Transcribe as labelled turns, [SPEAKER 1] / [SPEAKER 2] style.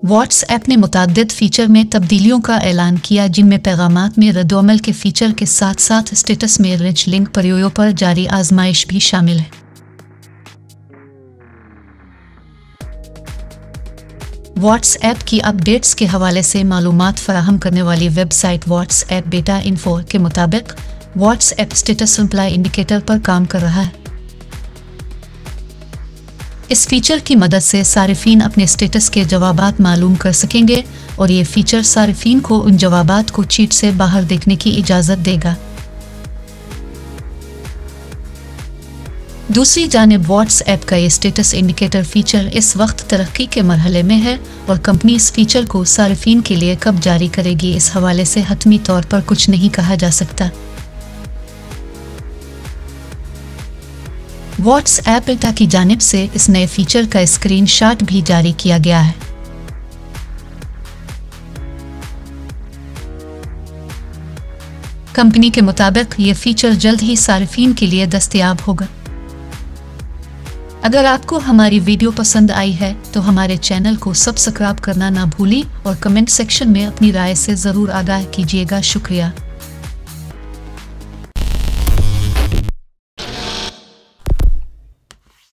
[SPEAKER 1] WhatsApp ने मुतअद्दिद feature में तब्दीलियों का ऐलान किया, जिनमें पैगामात में रद्दअमल के फीचर के साथ साथ स्टेटस में रिच लिंक प्रयोगों पर जारी आजमाइश भी शामिल है। व्हाट्सएप की अपडेट्स के हवाले से मालूमात फराहम करने वाली वेबसाइट व्हाट्सएप बेटा इन्फो के मुताबिक व्हाट्सएप स्टेटस रिप्लाई इंडिकेटर पर काम कर रहा है। इस फीचर की मदद से सारिफीन अपने स्टेटस के जवाबात मालूम कर सकेंगे और ये फीचर सारिफीन को उन जवाबात को चीट से बाहर देखने की इजाज़त देगा। दूसरी जानिब व्हाट्सएप का ये स्टेटस इंडिकेटर फीचर इस वक्त तरक्की के मरहले में है और कंपनी इस फीचर को सारिफीन के लिए कब जारी करेगी, इस हवाले से हतमी तौर पर कुछ नहीं कहा जा सकता। व्हाट्सएप बेटा की जानिब से इस नए फीचर का स्क्रीनशॉट भी जारी किया गया है। कंपनी के मुताबिक ये फीचर जल्द ही सारिफीन के लिए दस्तयाब होगा। अगर आपको हमारी वीडियो पसंद आई है तो हमारे चैनल को सब्सक्राइब करना ना भूलें और कमेंट सेक्शन में अपनी राय से ज़रूर आगाह कीजिएगा। शुक्रिया।